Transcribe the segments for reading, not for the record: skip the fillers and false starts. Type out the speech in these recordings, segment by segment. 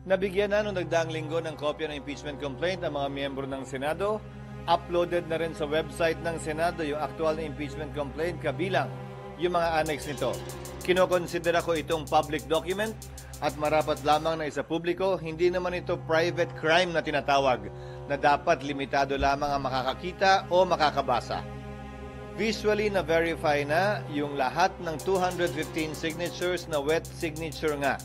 Nabigyan na noong nagdaang linggo ng kopya ng impeachment complaint ang mga miyembro ng Senado. Uploaded na rin sa website ng Senado yung actual na impeachment complaint kabilang yung mga annex nito. Kinokonsidera ko itong public document at marapat lamang na isa publiko. Hindi naman ito private crime na tinatawag na dapat limitado lamang ang makakakita o makakabasa. Visually na-verify na yung lahat ng 215 signatures na wet signature nga.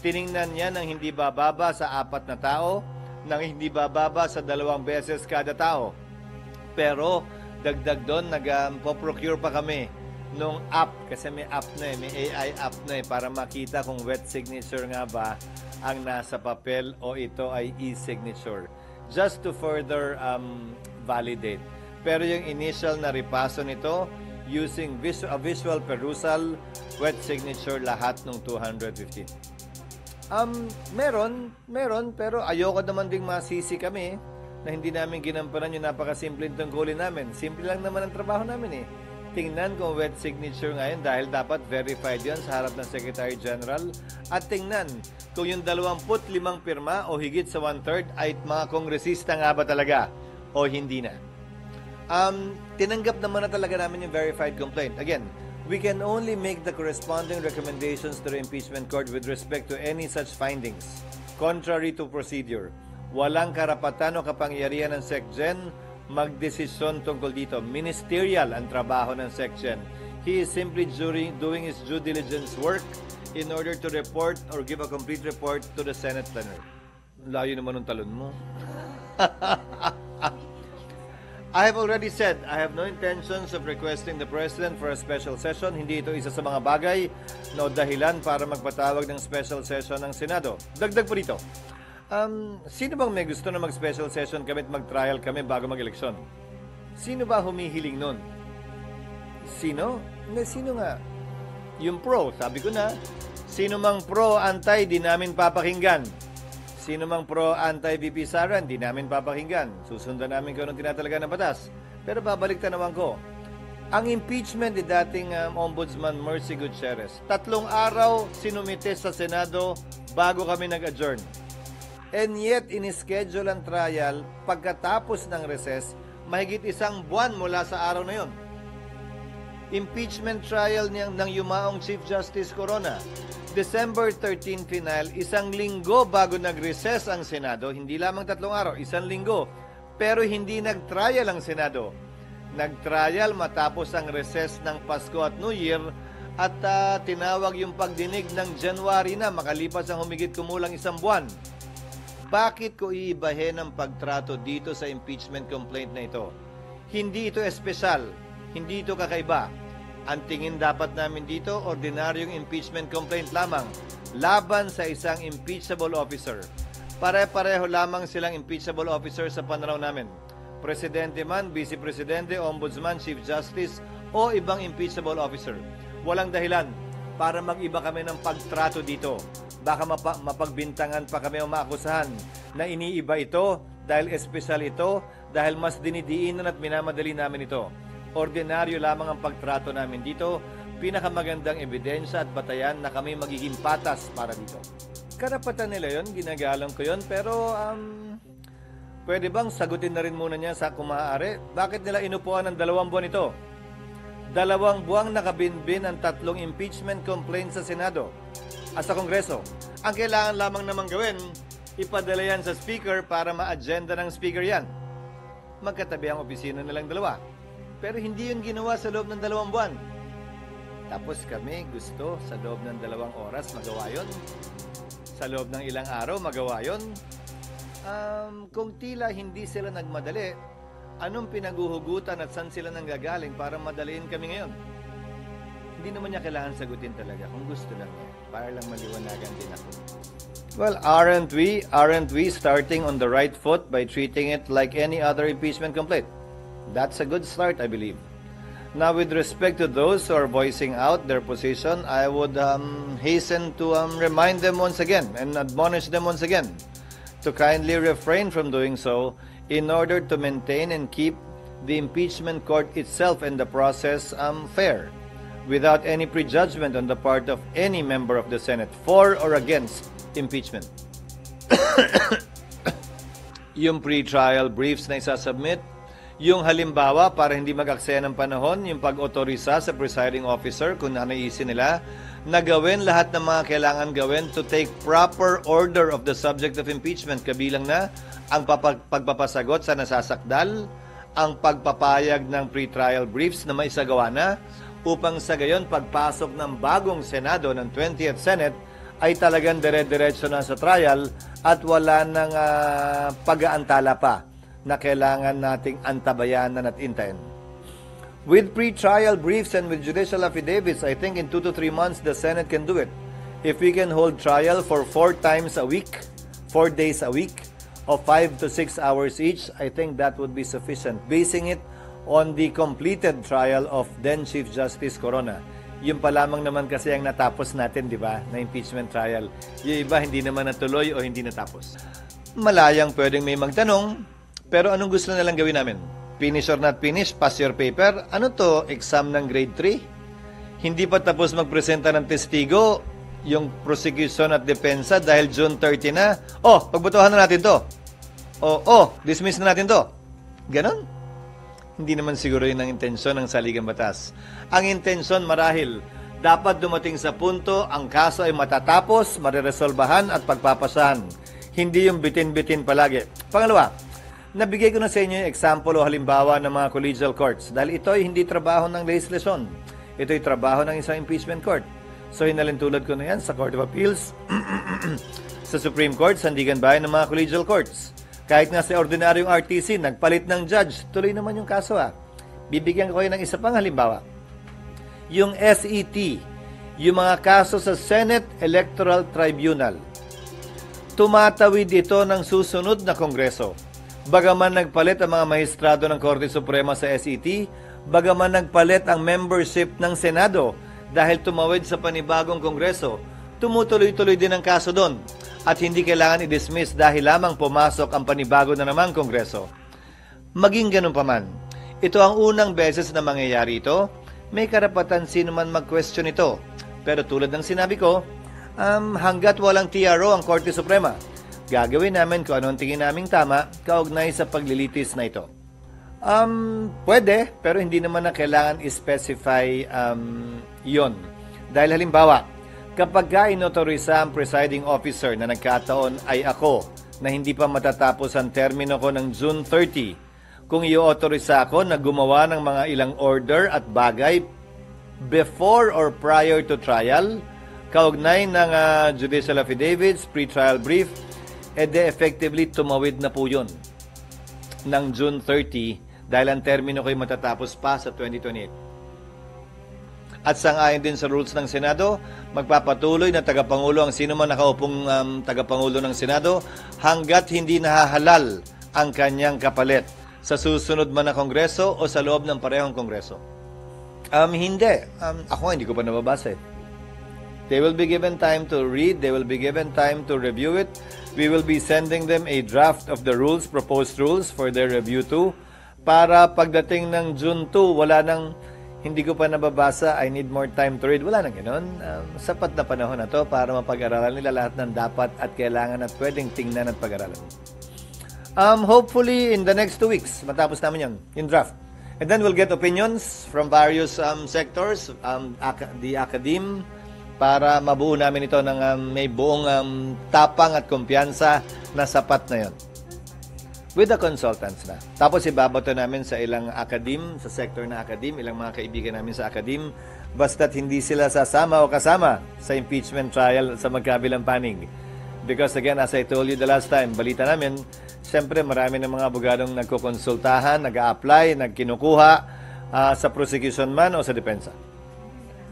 Tiningnan niya ng hindi bababa sa 4 na tao, ng hindi bababa sa 2 beses kada tao. Pero dagdag doon, nag-procure pa kami nung app, kasi may app na may AI app na para makita kung wet signature nga ba ang nasa papel o ito ay e-signature. Just to further validate. Pero yung initial na ripaso nito, using visual perusal, wet signature lahat ng 215. Meron, pero ayoko naman ding masisi kami na hindi namin ginampanan yung napakasimpleng tungkulin namin. Simple lang naman ang trabaho namin eh. Tingnan kung wet signature ngayon dahil dapat verified yan sa harap ng Secretary General. At tingnan kung yung 25 pirma o higit sa 1/3 ay mga kongresista nga ba talaga o hindi na. Tinanggap naman na talaga namin yung verified complaint. Again, we can only make the corresponding recommendations to the impeachment court with respect to any such findings. Contrary to procedure, walang karapatan o kapangyarihan ng SecGen magdesisyon tungkol dito. Ministerial ang trabaho ng SecGen. He is simply doing his due diligence work in order to report or give a complete report to the Senate plenary. Layo naman ng talon mo. I have already said, I have no intentions of requesting the President for a special session. Hindi ito isa sa mga bagay na dahilan para magpatawag ng special session ng Senado. Dagdag po dito. Sino bang may gusto na mag-special session kami at mag-trial kami bago mag-eleksyon? Sino ba humihiling nun? Sino? Sino nga? Yung pro, sabi ko na. Sino mang pro, anti, di namin papakinggan. Sino mang pro, anti-VP Sara, hindi namin papakinggan. Susundan namin kung anong tinatalaga ng batas. Pero babalik tanawan ko. Ang impeachment ni dating Ombudsman Mercy Gutierrez, 3 araw sinumite sa Senado bago kami nag-adjourn. And yet, in-schedule ang trial pagkatapos ng recess, mahigit 1 buwan mula sa araw na yon. Impeachment trial ng yumaong Chief Justice Corona. December 13 final, 1 linggo bago nag-recess ang Senado, hindi lamang 3 araw, 1 linggo. Pero hindi nag-trial ang Senado. Nag-trial matapos ang recess ng Pasko at New Year at tinawag yung pagdinig ng January na, makalipas ang humigit kumulang 1 buwan. Bakit ko iibahin ang pagtrato dito sa impeachment complaint na ito? Hindi ito espesyal, hindi ito kakaiba. Ang tingin dapat namin dito, ordinaryong impeachment complaint lamang laban sa isang impeachable officer. Pare-pareho lamang silang impeachable officer sa pananaw namin. Presidente man, Vice Presidente, Ombudsman, Chief Justice o ibang impeachable officer. Walang dahilan para mag-iba kami ng pagtrato dito. Baka mapagbintangan pa kami o maakusahan na iniiba ito dahil espesyal ito, dahil mas dinidiinan at minamadali namin ito. Ordinaryo lamang ang pagtrato namin dito, pinakamagandang ebidensya at batayan na kami magiging patas para dito. Karapatan nila yon, ginagalang ko yon, pero pwede bang sagutin na rin muna niya sa kumaaari? Bakit nila inupuan ng 2 buwan ito? 2 buwang nakabinbin ang 3 impeachment complaints sa Senado at sa Kongreso. Ang kailangan lamang namang gawin, ipadala yan sa Speaker para ma-agenda ng Speaker yan. Magkatabi ang opisina nilang 2. Pero hindi yun ginawa sa loob ng 2 buwan. Tapos kami gusto sa loob ng 2 oras magawa yun. Sa loob ng ilang araw magawa yun. Kung tila hindi sila nagmadali, anong pinaguhugutan at saan sila nanggagaling para madaliin kami ngayon? Hindi naman niya kailangan sagutin talaga kung gusto lang niya. Para lang maliwanagan din ako. Well, aren't we starting on the right foot by treating it like any other impeachment complaint? That's a good start, I believe. Now, with respect to those who are voicing out their position, I would hasten to remind them once again and admonish them once again to kindly refrain from doing so in order to maintain and keep the impeachment court itself and the process fair, without any prejudgment on the part of any member of the Senate for or against impeachment. yung pre-trial briefs na isasubmit, yung halimbawa para hindi mag-aksaya ng panahon, yung pag-otorisa sa presiding officer kung naisin nila, na gawin lahat ng mga kailangan gawin to take proper order of the subject of impeachment. Kabilang na ang pagpapasagot sa nasasakdal, ang pagpapayag ng pre-trial briefs na maisagawa na, upang sa gayon pagpasok ng bagong Senado ng 20th Senate ay talagang dire-diretso na sa trial at wala nang pag-aantala pa na kailangan nating antabayanan at intayin. With pre-trial briefs and with judicial affidavits, I think in 2 to 3 months, the Senate can do it. If we can hold trial for 4 times a week, 4 days a week, of 5 to 6 hours each, I think that would be sufficient. Basing it on the completed trial of then Chief Justice Corona. Yung pa lamang naman kasi ang natapos natin, di ba, na impeachment trial. Yung iba hindi naman natuloy o hindi natapos. Malayang pwedeng may magtanong, pero anong gusto nilang gawin namin? Finish or not finish? Pass your paper? Ano to? Exam ng grade 3? Hindi pa tapos magpresenta ng testigo yung prosecution at depensa dahil June 30 na. Oh, pagbotohan na natin to. Dismiss na natin to. Ganon? Hindi naman siguro yun ang intensyon ng saligang batas. Ang intensyon marahil, dapat dumating sa punto ang kaso ay matatapos, mariresolbahan at pagpapasahan. Hindi yung bitin-bitin palagi. Pangalawa, nabigay ko na sa inyo yung example o halimbawa ng mga collegial courts dahil ito ay hindi trabaho ng legislation. Ito ay trabaho ng isang impeachment court. So hinalintulad ko na yan sa Court of Appeals, sa Supreme Court, sandigan bayan ng mga collegial courts. Kahit nga sa ordinaryong RTC, nagpalit ng judge, tuloy naman yung kaso Bibigyan ko kayo ng isa pang halimbawa. Yung SET, yung mga kaso sa Senate Electoral Tribunal, tumatawid ito ng susunod na Kongreso. Bagaman nagpalit ang mga maestrado ng Korte Suprema sa SET, bagaman nagpalit ang membership ng Senado dahil tumawid sa panibagong Kongreso, tumutuloy-tuloy din ang kaso doon at hindi kailangan i-dismiss dahil lamang pumasok ang panibago na namang Kongreso. Maging ganun pa man, ito ang unang beses na mangyayari ito. May karapatan sino man mag-question ito. Pero tulad ng sinabi ko, hanggat walang TRO ang Korte Suprema, gagawin namin kung ano ang tingin naming tama kaugnay sa paglilitis na ito. Pwede, pero hindi naman na kailangan i-specify yon. Dahil halimbawa, kapag inotorisa ang presiding officer na nagkataon ay ako na hindi pa matatapos ang termino ko ng June 30, kung i-autorisa ako na gumawa ng mga ilang order at bagay before or prior to trial, kaugnay ng judicial affidavits, pre-trial brief, effectively tumawid na po yun ng June 30 dahil ang termino ko'y matatapos pa sa 2028. At sang-ayon din sa rules ng Senado, magpapatuloy na tagapangulo ang sino man nakaupong tagapangulo ng Senado hanggat hindi nahahalal ang kanyang kapalit sa susunod man na Kongreso o sa loob ng parehong Kongreso. Hindi. Ako hindi ko pa nababasa. They will be given time to read. They will be given time to review it. We will be sending them a draft of the rules, proposed rules for their review too. Para pagdating ng June 2, wala nang hindi ko pa nababasa, I need more time to read. Wala nang ganoon. Sapat na panahon na to para mapag-aralan nila lahat ng dapat at kailangan at pwedeng tingnan at pag-aralan. Hopefully, in the next 2 weeks, matapos namin yan, yung draft. And then we'll get opinions from various sectors, the academe, para mabuo namin ito ng may buong tapang at kumpiyansa na sapat na yon. With the consultants na. Tapos ibabato namin sa ilang academe, sa sector na academe, ilang mga kaibigan namin sa academe, basta't hindi sila sasama o kasama sa impeachment trial sa magkabilang panig. Because again, as I told you the last time, balita namin, siyempre marami ng mga abogadong nagkukonsultahan, nag-a-apply, nagkinukuha sa prosecution man o sa depensa.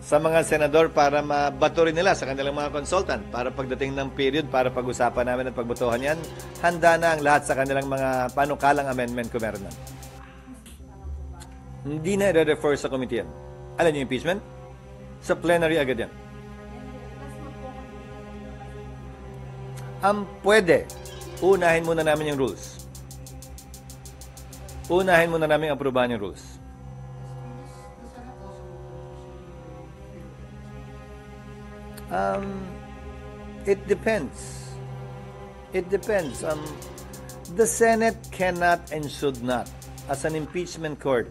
Sa mga senador para mabato rin nila sa kanilang mga consultant para pagdating ng period para pag-usapan namin at pagbotohan yan, handa na ang lahat sa kanilang mga panukalang amendment kung meron na. Hindi na i-refer sa committee yan. Alam niyo impeachment? Sa plenary agad yan. Pwede. Unahin muna namin yung rules. Unahin muna namin aprobahan yung rules. It depends. It depends. The Senate cannot and should not, as an impeachment court,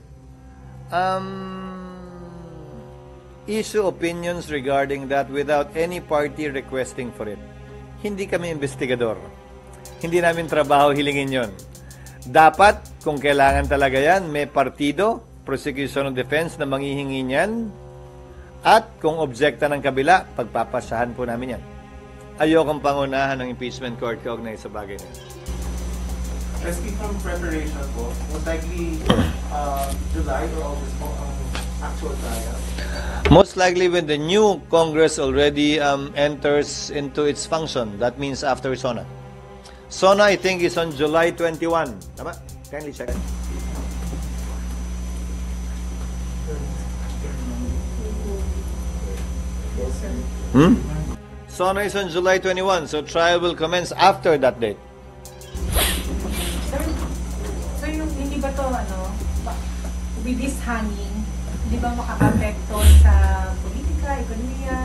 issue opinions regarding that without any party requesting for it. Hindi kami investigador. Hindi namin trabaho hilingin yon. Dapat, kung kailangan talaga yan, may partido, prosecution of defense na manghihingi niyan, at kung objekta ng kabila, pagpapasahan po namin yan. Ayokong pangunahan ng impeachment court kaugnay sa bagay na yan. Speaking from preparation po, most likely July or August po ang actual trial. Most likely when the new Congress already enters into its function. That means after SONA. SONA, I think, is on July 21. Tama? Kindly check. SONA is on July 21, so trial will commence after that date. So yung hindi ba to with this hanging, hindi ba makaka-apekto sa politika, ekonomiya?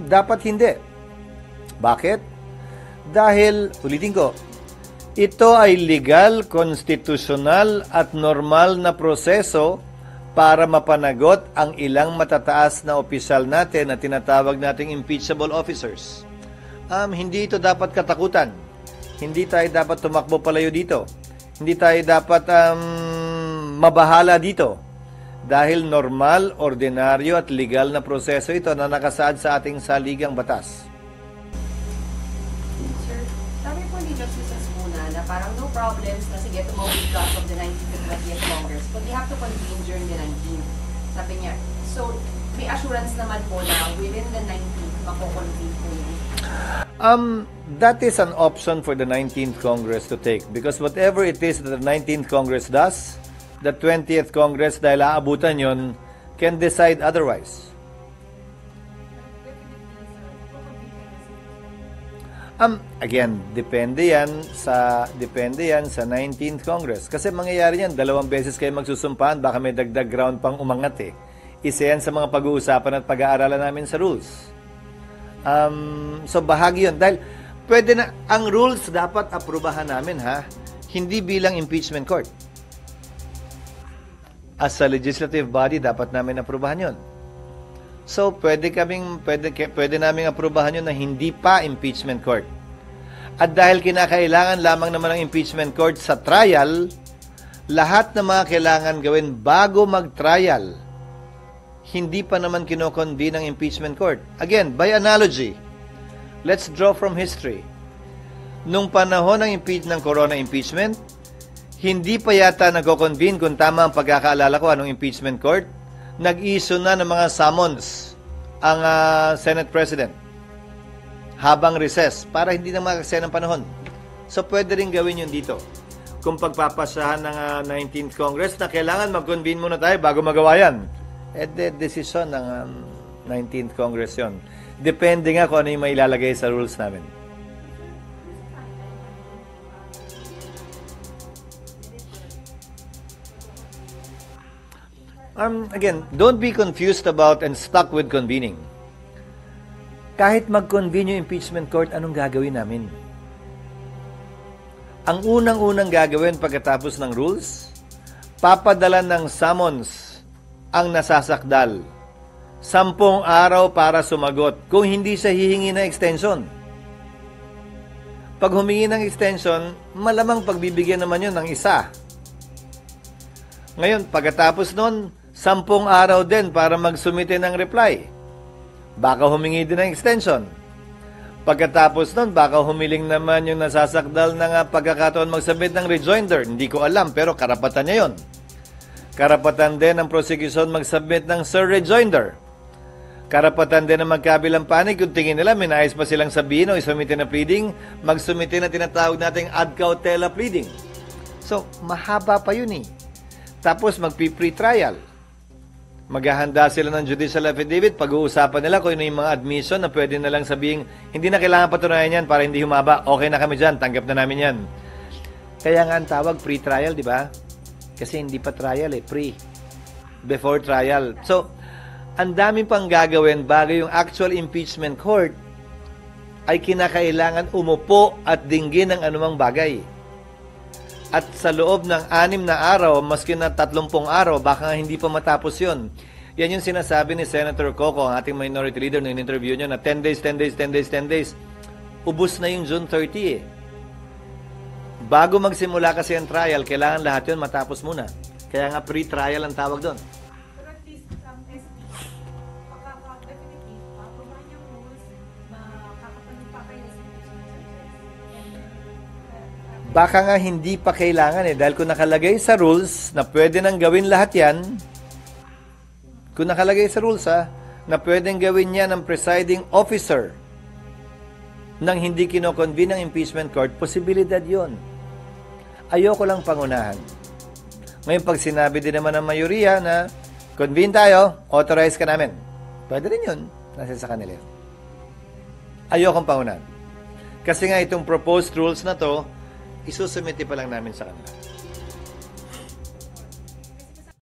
Dapat hindi. Bakit? Dahil, ulitin ko, ito ay legal, konstitusyonal at normal na proseso para mapanagot ang ilang matataas na opisyal natin na tinatawag nating impeachable officers. Hindi ito dapat katakutan. Hindi tayo dapat tumakbo palayo dito. Hindi tayo dapat mabahala dito. Dahil normal, ordinaryo at legal na proseso ito na nakasaad sa ating saligang batas. Sir, sabi po ni Justice muna na parang no problems na sige, tumawid draft of the 19th and 20th Congress, but they have to convene during the 19th. Sabi niya, so may assurance naman po na within the 19th, mako-convene po yun. That is an option for the 19th Congress to take because whatever it is that the 19th Congress does, the 20th Congress, dahil aabutan yon, can decide otherwise. Again, depende yan sa 19th Congress. Kasi mangyayari yan, 2 beses kayo magsusumpahan, baka may dagdag ground pang umangat eh. Isa yan sa mga pag-uusapan at pag-aaralan namin sa rules. So bahagi yun. Dahil pwede na, ang rules dapat aprubahan namin ha, hindi bilang impeachment court. As a legislative body, dapat namin aprubahan yun. So, pwede naming aprubahan yun na hindi pa impeachment court. At dahil kinakailangan lamang naman ng impeachment court sa trial, lahat ng mga kailangan gawin bago mag-trial, hindi pa naman kinoconvene ng impeachment court. Again, by analogy, let's draw from history. Nung panahon ng corona impeachment, hindi pa yata nagko-convene kung tama ang pagkakaalala ko anong impeachment court. Nag-issue na ng mga summons ang Senate President habang recess para hindi na makakasaya ng panahon. So, pwede rin gawin yun dito. Kung pagpapasahan ng 19th Congress na kailangan mag-convene muna tayo bago magawa yan. Decision ng 19th Congress yun. Depende nga kung ano yung mailalagay sa rules namin. Again, don't be confused about and stuck with convening. Kahit mag-convene yung impeachment court, anong gagawin namin? Ang unang-unang gagawin pagkatapos ng rules, papadala ng summons ang nasasakdal. 10 araw para sumagot kung hindi siya hihingi ng extension. Pag humingi ng extension, malamang pagbibigyan naman yun ng isa. Ngayon, pagkatapos nun, 10 araw din para magsumite ng reply. Baka humingi din ng extension. Pagkatapos nun, baka humiling naman yung nasasakdal ng pagkakataon magsubmit ng rejoinder. Hindi ko alam, pero karapatan niya yun. Karapatan din ng prosecution magsubmit ng sir rejoinder. Karapatan din ng magkabilang panig kung tingin nila may nais pa silang sabihin o isumite na pleading, magsumite na tinatawag nating ad cautela pleading. So, mahaba pa yun eh. Tapos magpi-pre-trial. Maghahanda sila ng judicial affidavit, pag-uusapan nila kung ano yung mga admission na pwede na lang sabihin, hindi na kailangan patunayan yan para hindi humaba. Okay na kami dyan, tanggap na namin yan. Kaya nga ang tawag pre-trial, di ba? Kasi hindi pa trial eh, pre. Before trial. So, ang daming pang gagawin bago yung actual impeachment court ay kinakailangan umupo at dinggin ng anumang bagay. At sa loob ng 6 na araw, maski na 30 araw, baka nga hindi pa matapos yun. Yan yung sinasabi ni Senator Coco, ang ating minority leader, nung in-interview niya na 10 days, 10 days, 10 days, 10 days. Ubus na yung June 30 eh. Bago magsimula kasi ang trial, kailangan lahat yun matapos muna. Kaya nga pre-trial ang tawag doon. Pero at least ang SP, definitely, provide yung rules, makakapanin pa kayo sa impeachment judges. Baka nga hindi pa kailangan eh. Dahil kung nakalagay sa rules na pwede nang gawin lahat yan, kung nakalagay sa rules na pwedeng gawin yan ng presiding officer nang hindi kinoconvene ng impeachment court, posibilidad yon. Ayoko lang pangunahan. Ngayon, pag sinabi din naman ng mayoriya na convene tayo, authorize ka namin. Pwede rin yun. Nasa sa kanila. Ayokong pangunahan. Kasi nga itong proposed rules na to, isusumiti pa lang namin sa kanila.